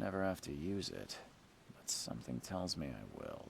never have to use it, but something tells me I will.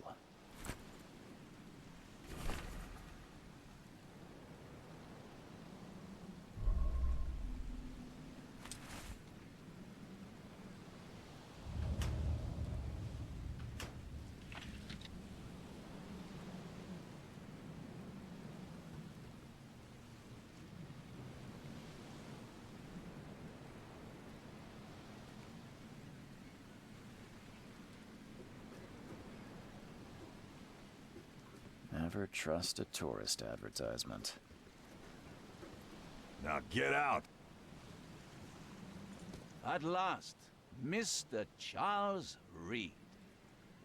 Never trust a tourist advertisement. Now get out! At last, Mr. Charles Reed.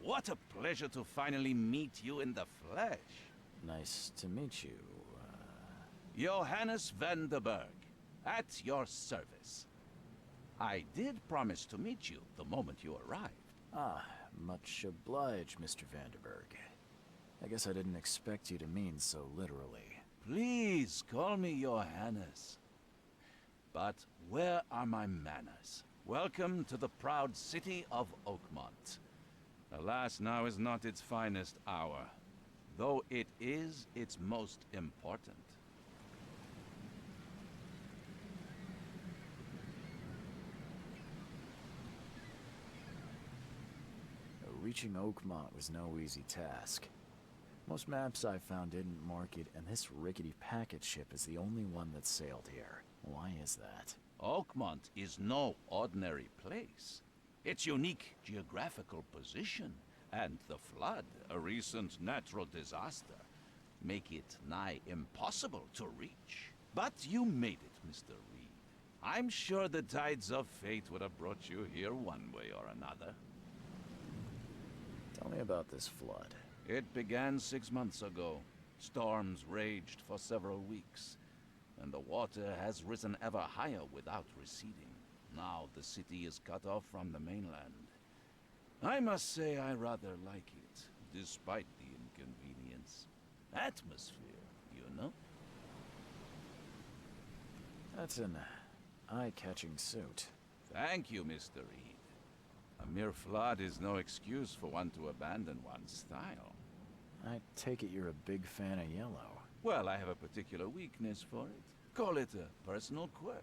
What a pleasure to finally meet you in the flesh. Nice to meet you. Johannes van der Berg, at your service. I did promise to meet you the moment you arrived. Ah, much obliged, Mr. Vanderberg. I guess I didn't expect you to mean so literally. Please call me Johannes. But where are my manners? Welcome to the proud city of Oakmont. Alas, now is not its finest hour, though it is its most important. Reaching Oakmont was no easy task. Most maps I found didn't mark it, and this rickety packet ship is the only one that sailed here. Why is that? Oakmont is no ordinary place. Its unique geographical position and the flood, a recent natural disaster, make it nigh impossible to reach. But you made it, Mr. Reed. I'm sure the tides of fate would have brought you here one way or another. Tell me about this flood. It began 6 months ago. Storms raged for several weeks, and the water has risen ever higher without receding. Now the city is cut off from the mainland. I must say I rather like it, despite the inconvenience. Atmosphere, you know? That's an eye-catching suit. Thank you, Mr. Reed. A mere flood is no excuse for one to abandon one's style. I take it you're a big fan of yellow. Well, I have a particular weakness for it. Call it a personal quirk.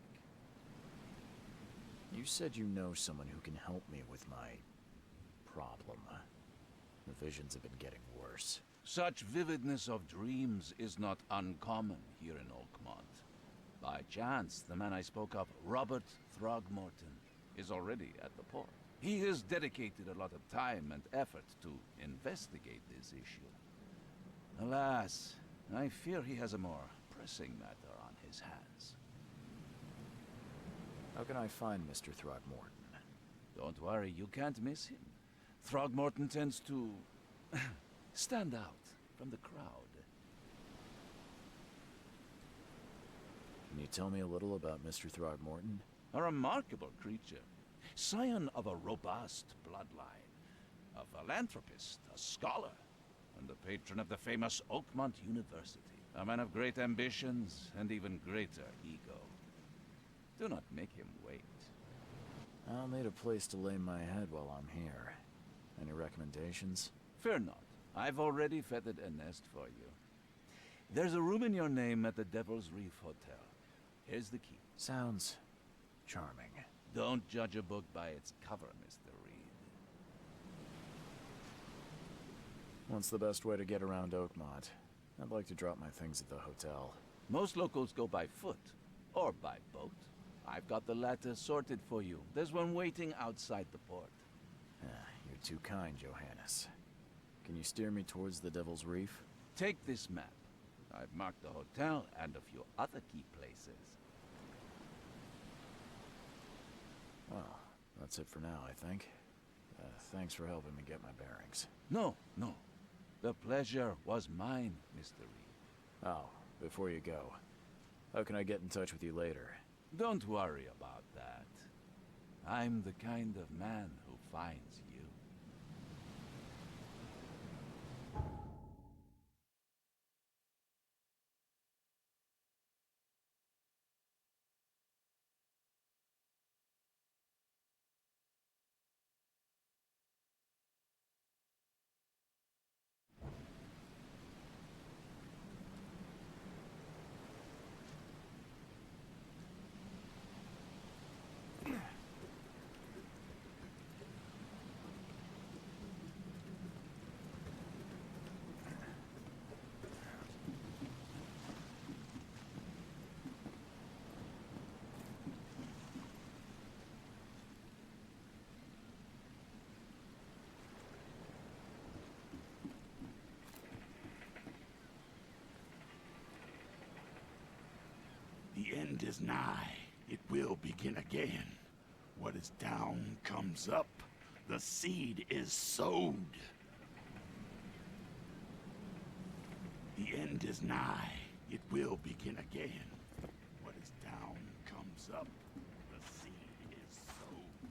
You said you know someone who can help me with my problem. The visions have been getting worse. Such vividness of dreams is not uncommon here in Oakmont. By chance, the man I spoke of, Robert Throgmorton, is already at the port. He has dedicated a lot of time and effort to investigate this issue. Alas, I fear he has a more pressing matter on his hands. How can I find Mr. Throgmorton? Don't worry, you can't miss him. Throgmorton tends to stand out from the crowd. Can you tell me a little about Mr. Throgmorton? A remarkable creature. Scion of a robust bloodline. A philanthropist, a scholar, and the patron of the famous Oakmont University. A man of great ambitions and even greater ego. Do not make him wait. I'll need a place to lay my head while I'm here. Any recommendations? Fear not. I've already feathered a nest for you. There's a room in your name at the Devil's Reef Hotel. Here's the key. Sounds charming. Don't judge a book by its cover, Mr. Reed. What's the best way to get around Oakmont? I'd like to drop my things at the hotel. Most locals go by foot, or by boat. I've got the latter sorted for you. There's one waiting outside the port. You're too kind, Johannes. Can you steer me towards the Devil's Reef? Take this map. I've marked the hotel and a few other key places. Well, that's it for now, I think. Thanks for helping me get my bearings. No, no. The pleasure was mine, Mr. Reed. Oh, before you go, how can I get in touch with you later? Don't worry about that. I'm the kind of man who finds you. end is nigh. It will begin again. What is down comes up. The seed is sowed. The end is nigh. It will begin again. What is down comes up. The seed is sowed.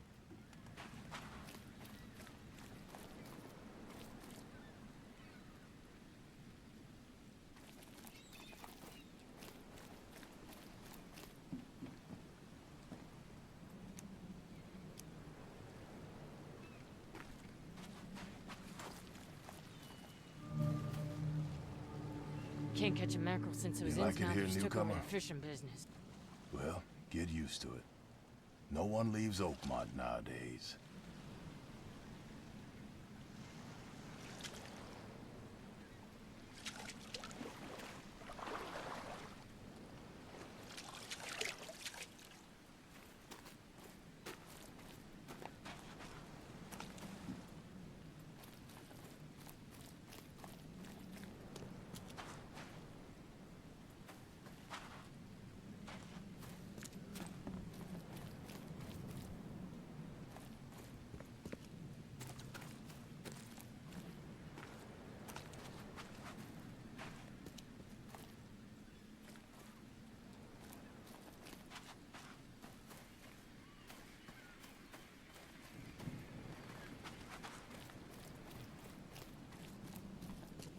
Can't catch a mackerel since those You like it here, Innsmouthers took over newcomer? the fishing business. Well, get used to it. No one leaves Oakmont nowadays.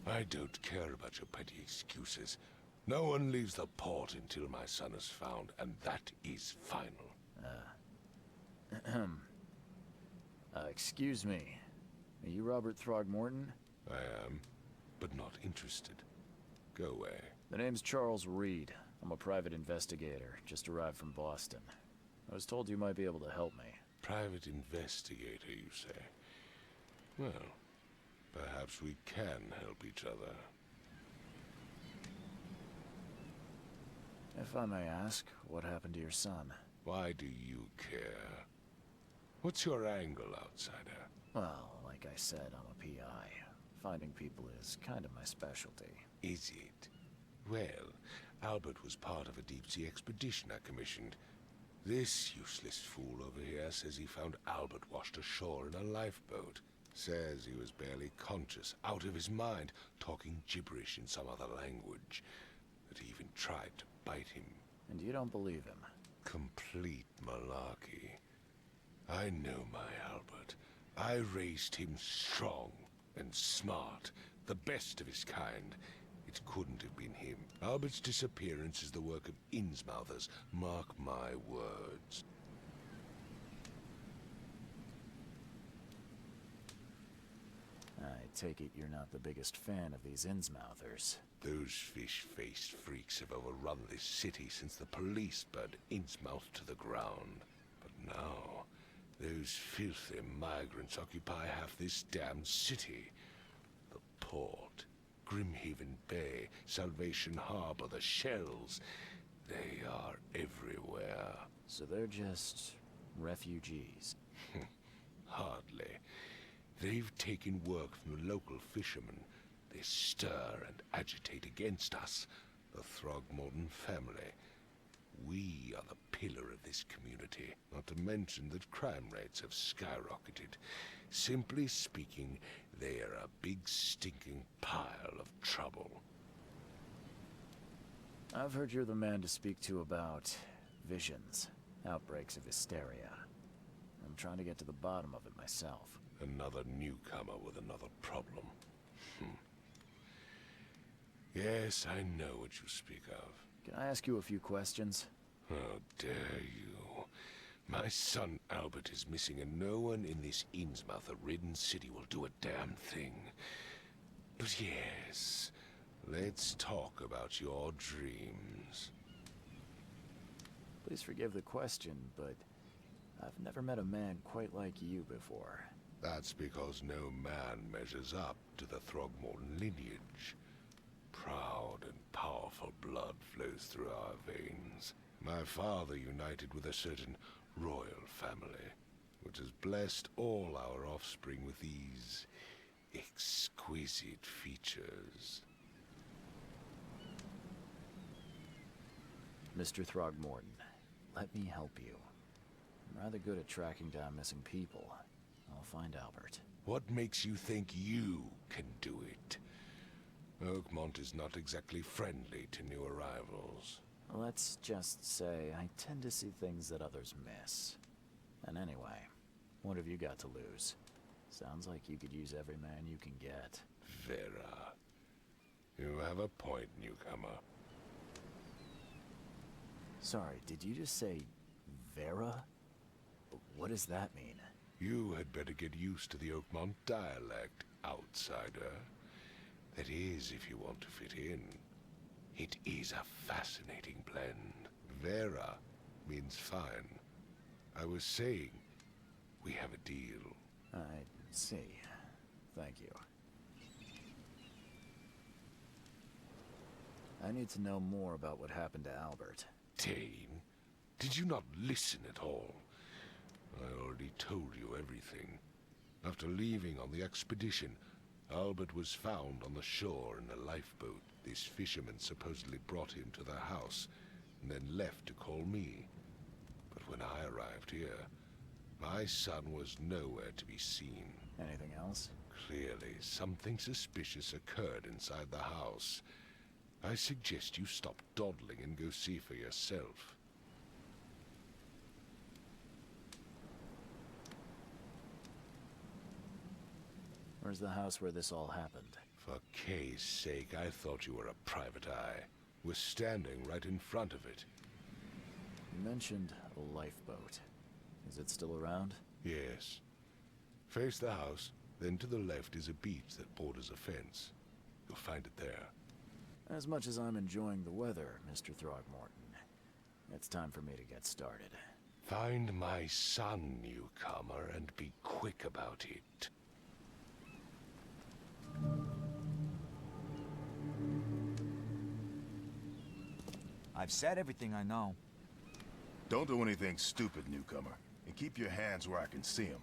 I don't care about your petty excuses. No one leaves the port until my son is found, and that is final. Excuse me. Are you Robert Throgmorton? I am, but not interested. Go away. The name's Charles Reed. I'm a private investigator, just arrived from Boston. I was told you might be able to help me. Private investigator, you say? Well, perhaps we can help each other. If I may ask, what happened to your son? Why do you care? What's your angle, outsider? Well, like I said, I'm a PI. Finding people is kind of my specialty. Is it? Well, Albert was part of a deep-sea expedition I commissioned. This useless fool over here says he found Albert washed ashore in a lifeboat. Says he was barely conscious, out of his mind, talking gibberish in some other language. That he even tried to bite him. And you don't believe him? Complete malarkey. I know my Albert. I raised him strong and smart, the best of his kind. It couldn't have been him. Albert's disappearance is the work of Innsmouthers, mark my words. I take it you're not the biggest fan of these Innsmouthers. Those fish-faced freaks have overrun this city since the police burned Innsmouth to the ground. But now, those filthy migrants occupy half this damned city. The port, Grimhaven Bay, Salvation Harbor, the shells, they are everywhere. So they're just refugees. Hardly. They've taken work from the local fishermen. They stir and agitate against us, the Throgmorton family. We are the pillar of this community, not to mention that crime rates have skyrocketed. Simply speaking, they are a big stinking pile of trouble. I've heard you're the man to speak to about visions, outbreaks of hysteria. I'm trying to get to the bottom of it myself. Another newcomer with another problem. Yes, I know what you speak of. Can I ask you a few questions? How dare you? My son Albert is missing, and no one in this Innsmouth-ridden city will do a damn thing. But yes, let's talk about your dreams. Please forgive the question, but I've never met a man quite like you before. That's because no man measures up to the Throgmorton lineage. Proud and powerful blood flows through our veins. My father united with a certain royal family, which has blessed all our offspring with these exquisite features. Mr. Throgmorton, let me help you. I'm rather good at tracking down missing people. I'll find Albert. What makes you think you can do it? Oakmont is not exactly friendly to new arrivals. Let's just say I tend to see things that others miss. And anyway, what have you got to lose? Sounds like you could use every man you can get. Vera. You have a point, newcomer. Sorry, did you just say Vera? What does that mean? You had better get used to the Oakmont dialect, outsider. That is, if you want to fit in. It is a fascinating blend. Vera means fine. I was saying, we have a deal. I see. Thank you. I need to know more about what happened to Albert. Dane, did you not listen at all? I already told you everything. After leaving on the expedition, Albert was found on the shore in a lifeboat. This fisherman supposedly brought him to their house, and then left to call me. But when I arrived here, my son was nowhere to be seen. Anything else? Clearly, something suspicious occurred inside the house. I suggest you stop dawdling and go see for yourself. Where's the house where this all happened? For Kay's sake, I thought you were a private eye. We're standing right in front of it. You mentioned a lifeboat. Is it still around? Yes. Face the house, then to the left is a beach that borders a fence. You'll find it there. As much as I'm enjoying the weather, Mr. Throgmorton, it's time for me to get started. Find my son, newcomer, and be quick about it. I've said everything I know. Don't do anything stupid, newcomer. And keep your hands where I can see them.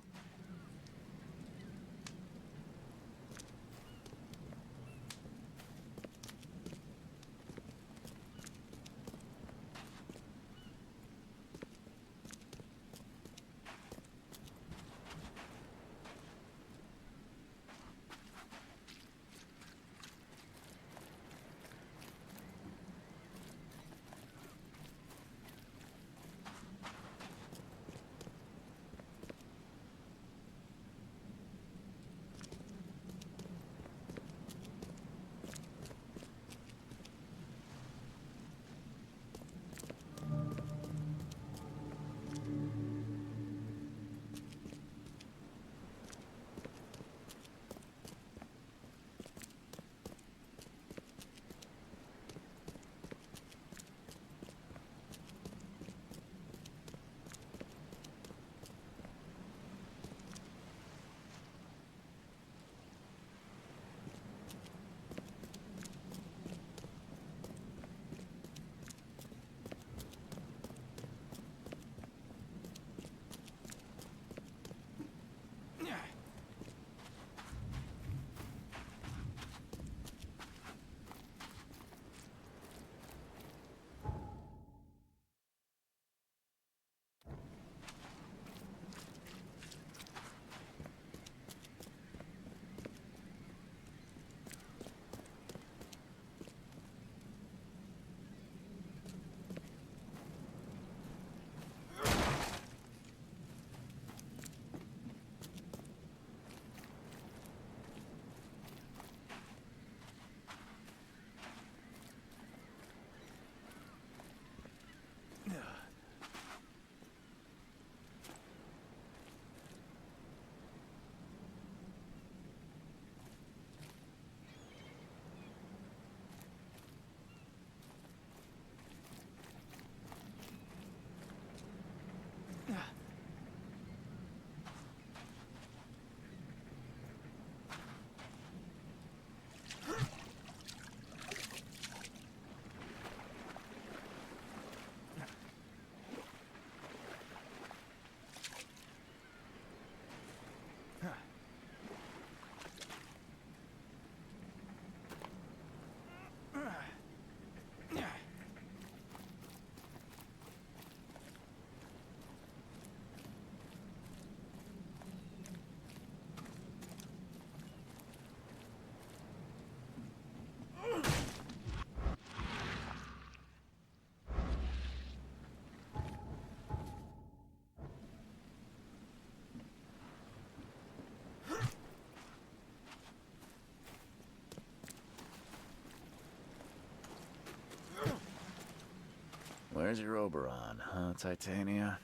Where's your Oberon, huh, Titania?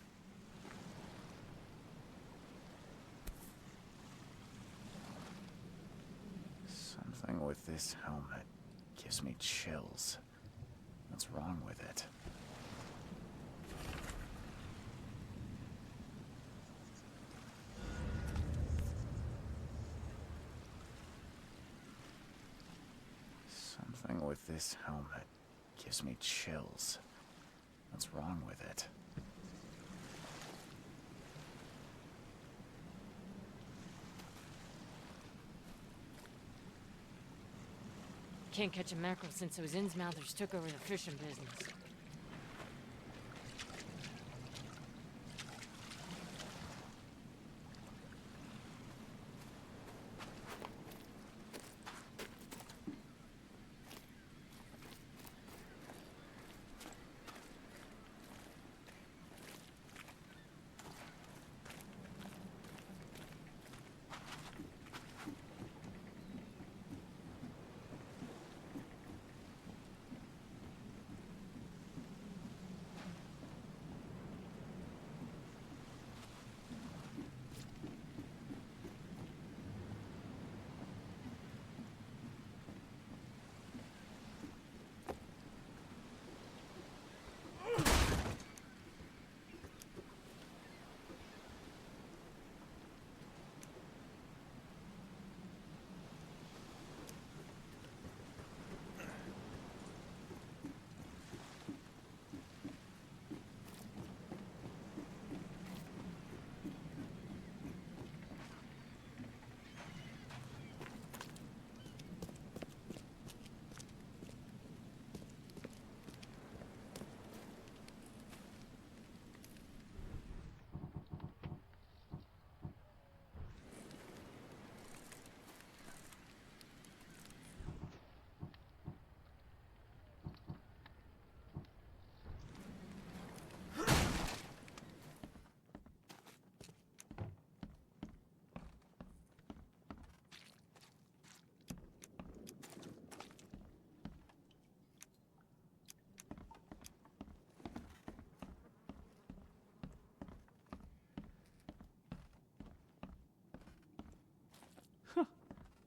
Something with this helmet gives me chills. What's wrong with it? Something with this helmet gives me chills. What's wrong with it? Can't catch a mackerel since those Innsmouthers took over the fishing business.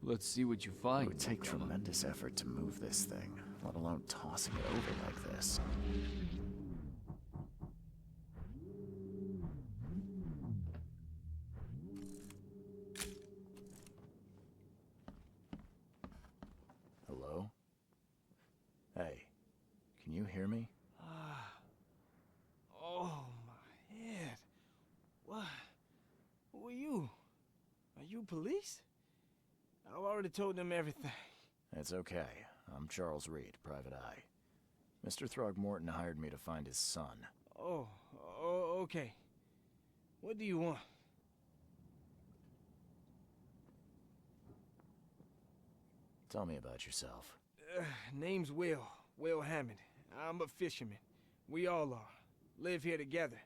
Let's see what you It find. would take tremendous effort to move this thing, let alone tossing it over like this. Hello? Hey, can you hear me? Oh, my head. What? Who are you? Are you police? I've already told them everything. It's okay. I'm Charles Reed, Private Eye. Mr. Throgmorton hired me to find his son. Oh, okay. What do you want? Tell me about yourself. Name's Will Hammond. I'm a fisherman. We all are. Live here together.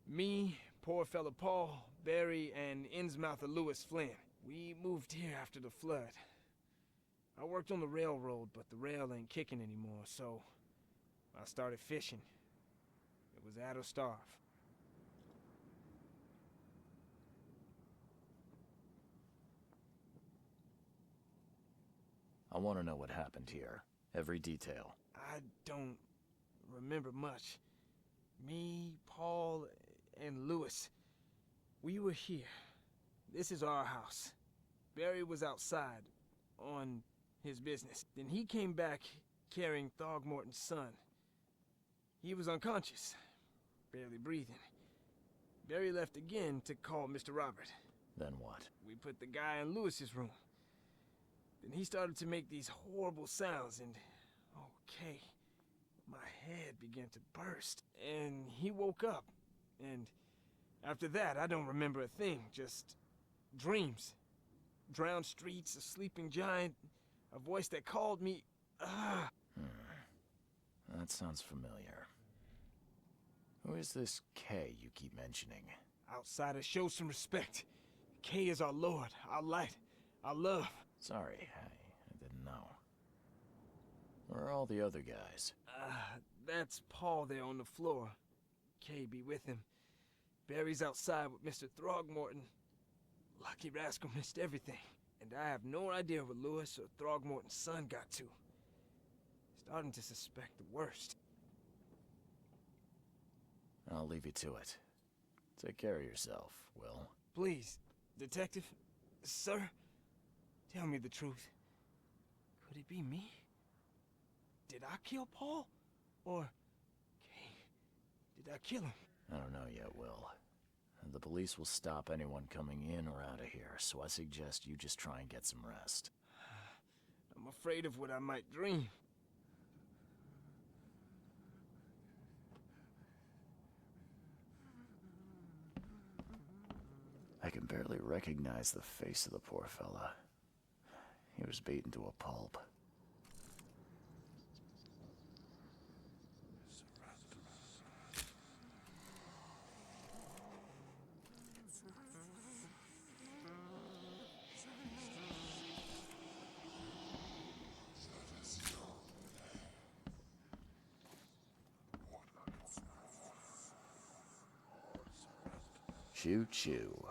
Me, poor fella Paul, Barry, and Innsmouther Lewis Flynn. We moved here after the flood. I worked on the railroad, but the rail ain't kicking anymore, so I started fishing. It was add or starve. I want to know what happened here. Every detail. I don't remember much. Me, Paul, and Lewis, we were here. This is our house. Barry was outside, on his business. Then he came back carrying Throgmorton's son. He was unconscious, barely breathing. Barry left again to call Mr. Robert. Then what? We put the guy in Lewis's room. Then he started to make these horrible sounds and... okay, my head began to burst. And he woke up. And after that, I don't remember a thing, just dreams. Drowned streets, a sleeping giant, a voice that called me... That sounds familiar. Who is this K you keep mentioning? Outsiders, show some respect. K is our lord, our light, our love. Sorry, I didn't know. Where are all the other guys? That's Paul there on the floor. Kay be with him. Barry's outside with Mr. Throgmorton. Lucky rascal missed everything. And I have no idea where Lewis or Throgmorton's son got to. Starting to suspect the worst. I'll leave you to it. Take care of yourself, Will. Please, Detective, sir, tell me the truth. Could it be me? Did I kill Paul? Or, Kay, did I kill him? I don't know yet, Will. The police will stop anyone coming in or out of here, so I suggest you just try and get some rest. I'm afraid of what I might dream. I can barely recognize the face of the poor fella. He was beaten to a pulp. Choo-choo.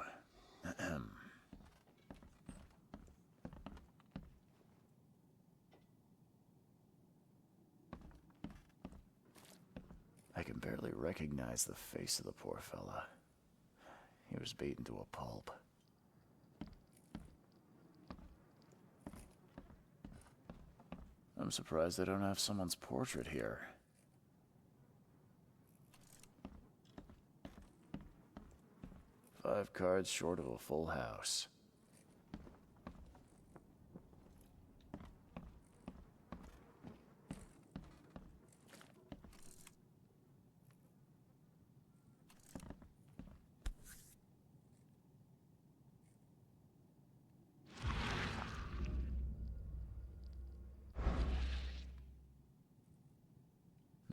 Ahem. I can barely recognize the face of the poor fella. He was beaten to a pulp. I'm surprised they don't have someone's portrait here. Five cards short of a full house.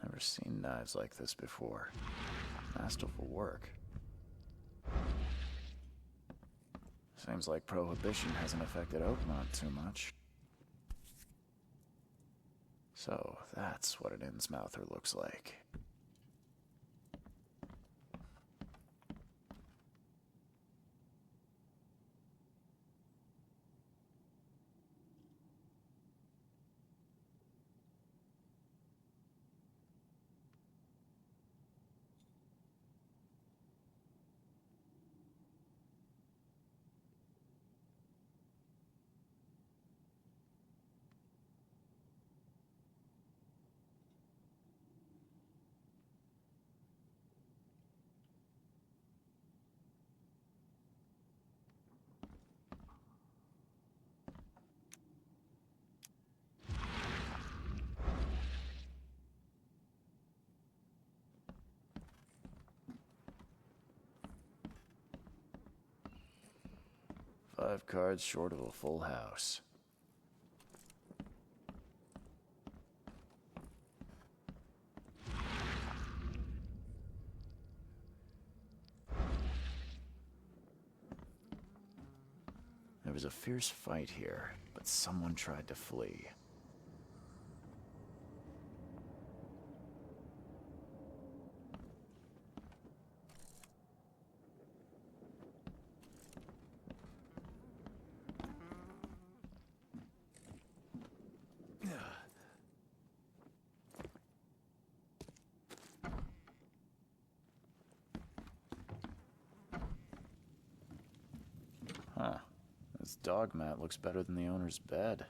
Never seen knives like this before. Masterful work. Seems like Prohibition hasn't affected Oakmont too much. So, that's what an Innsmouther looks like. Five cards short of a full house. There was a fierce fight here, but someone tried to flee. Huh. This dog mat looks better than the owner's bed.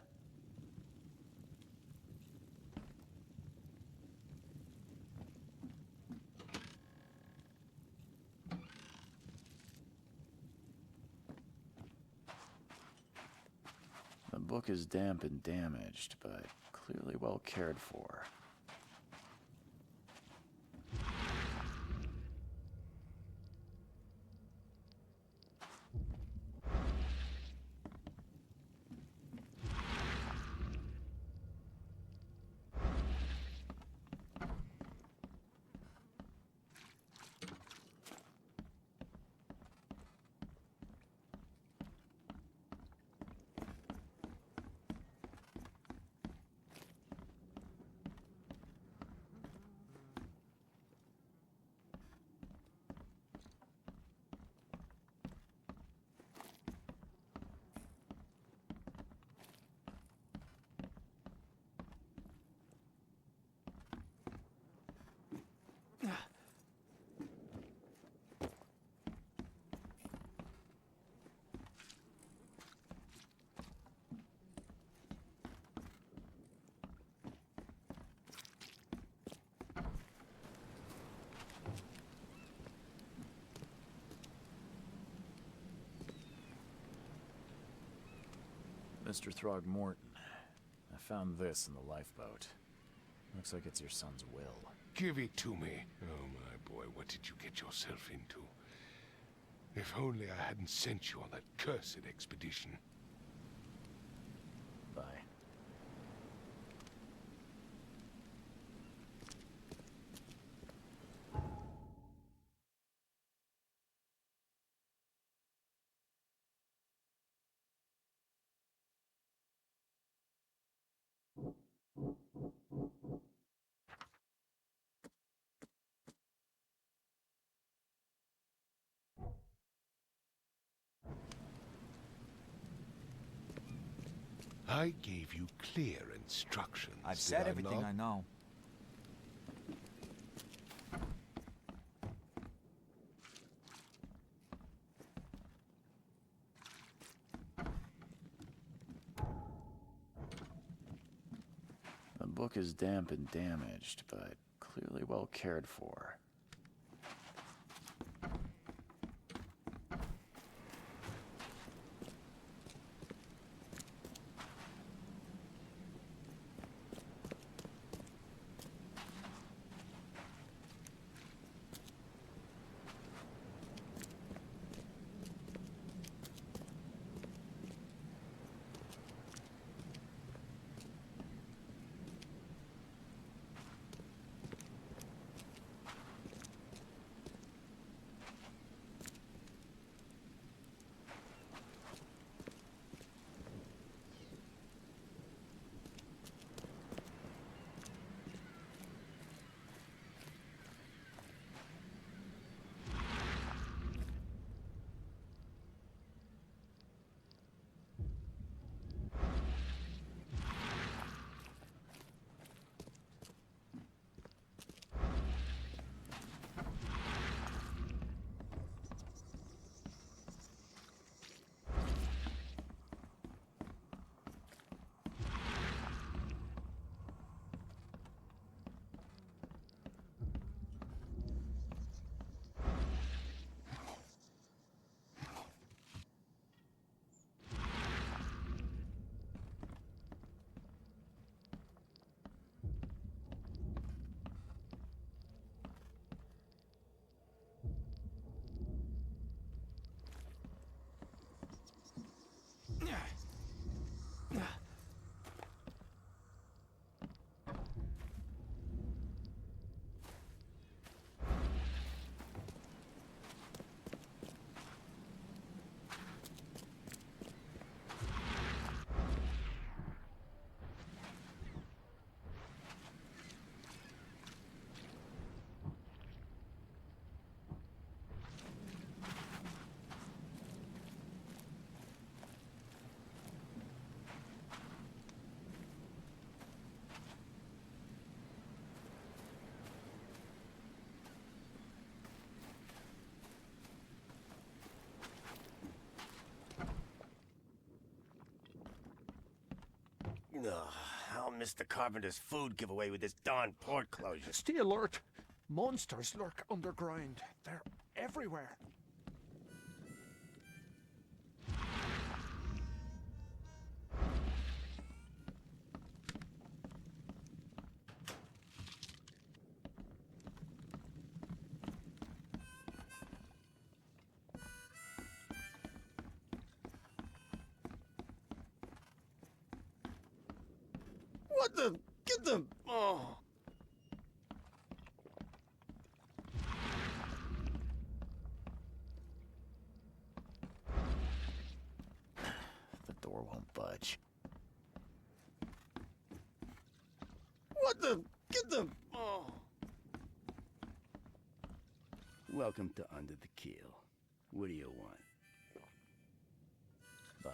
The book is damp and damaged, but clearly well cared for. Mr. Throgmorton, I found this in the lifeboat. Looks like it's your son's will. Give it to me. Oh, my boy, what did you get yourself into? If only I hadn't sent you on that cursed expedition. Bye. I gave you clear instructions. I've did said I everything not? I know. The book is damp and damaged, but clearly well cared for. Ugh, I'll miss the carpenter's food giveaway with this darn port closure. Stay alert. Monsters lurk underground. They're everywhere. What the? Get them! Oh. The door won't budge. What the? Get them! Oh. Welcome to Under the Keel. What do you want? Bye.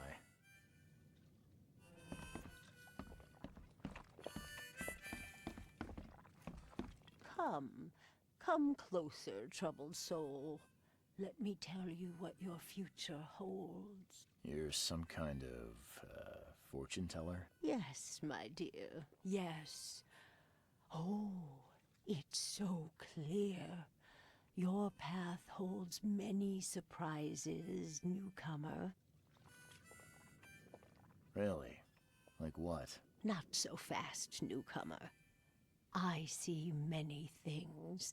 Come closer, troubled soul. Let me tell you what your future holds. You're some kind of, fortune teller? Yes, my dear, yes. Oh, it's so clear. Your path holds many surprises, newcomer. Really? Like what? Not so fast, newcomer. I see many things.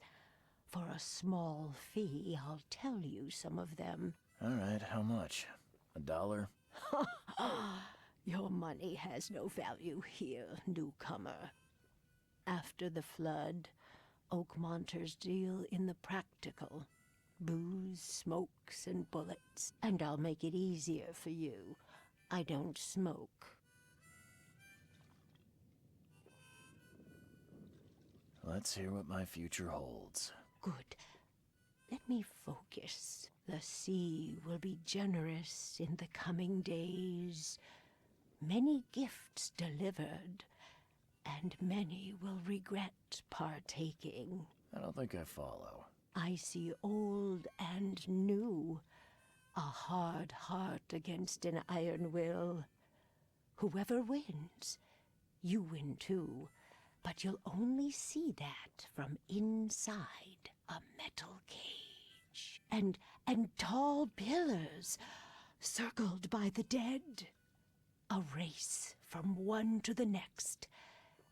For a small fee, I'll tell you some of them. All right, how much? $1? Your money has no value here, newcomer. After the flood, Oakmonters deal in the practical. Booze, smokes, and bullets. And I'll make it easier for you. I don't smoke. Let's hear what my future holds. Good. Let me focus. The sea will be generous in the coming days. Many gifts delivered, and many will regret partaking. I don't think I follow. I see old and new. A hard heart against an iron will. Whoever wins, you win too. But you'll only see that from inside a metal cage. And tall pillars, circled by the dead. A race from one to the next,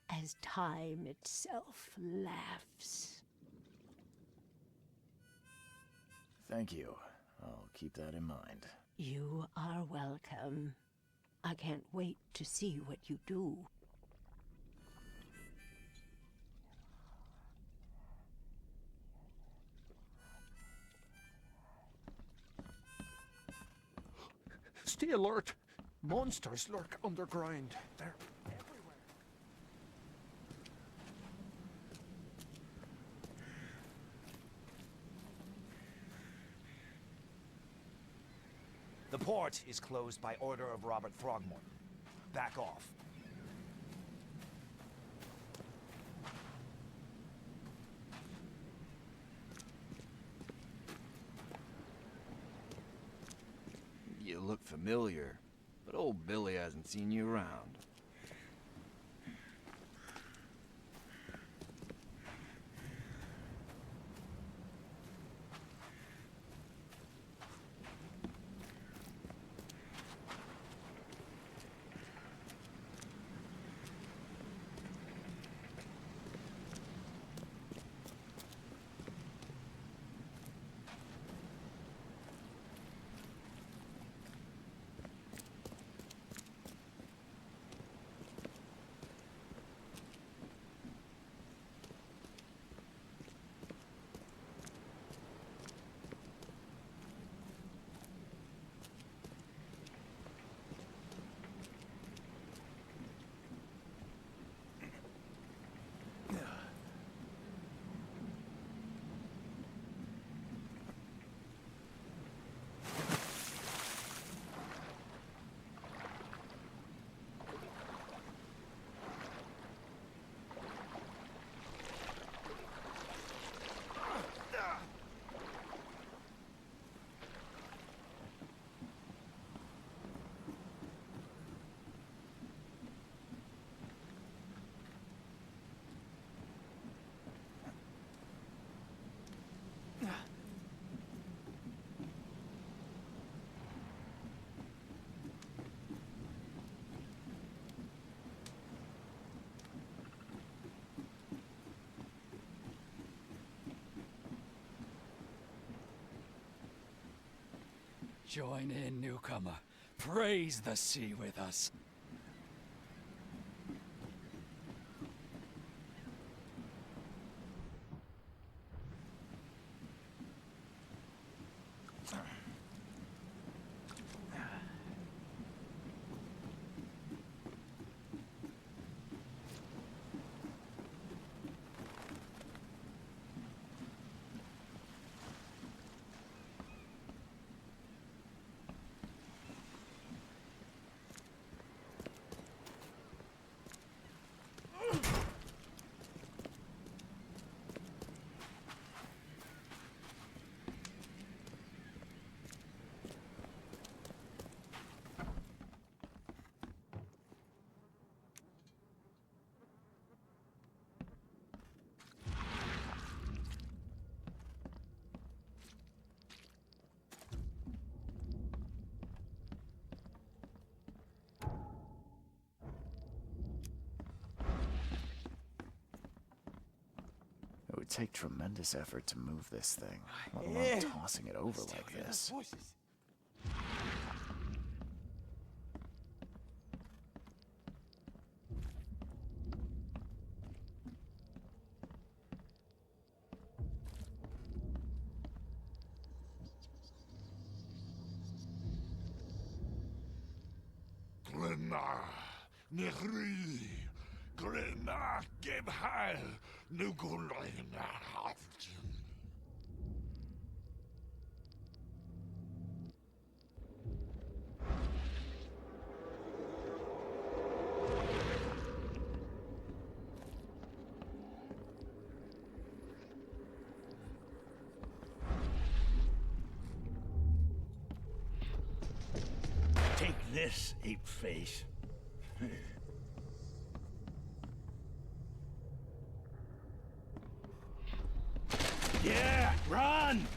as time itself laughs. Thank you. I'll keep that in mind. You are welcome. I can't wait to see what you do. Stay alert! Monsters lurk underground. They're everywhere. The port is closed by order of Robert Throgmorton. Back off. You look familiar, but old Billy hasn't seen you around. Join in, newcomer. Praise the sea with us. take tremendous effort to move this thing, let alone tossing it over like this. Voices. Glenna, Nehri, Glenna, Gebhal, Nugulina, Take this, ape face. Yeah, run!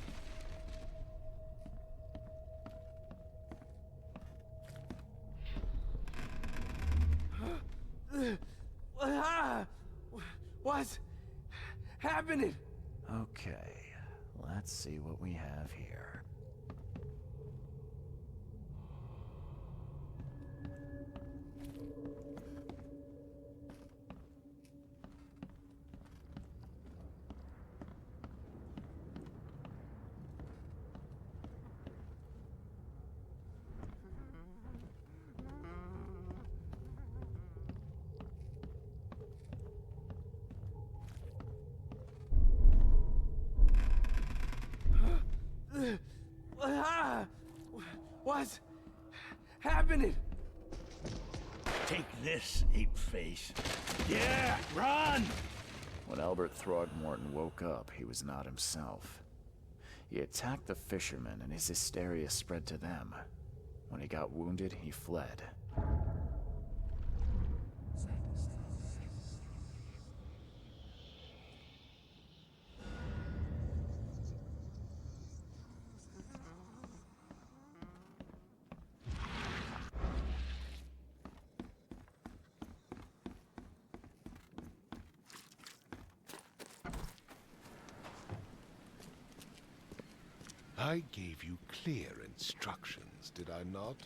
What's happening? Okay, let's see what we have here. What's happening? Take this, ape face. Yeah, run! When Albert Throgmorton woke up, he was not himself. He attacked the fishermen, and his hysteria spread to them. When he got wounded, he fled. I gave you clear instructions, did I not?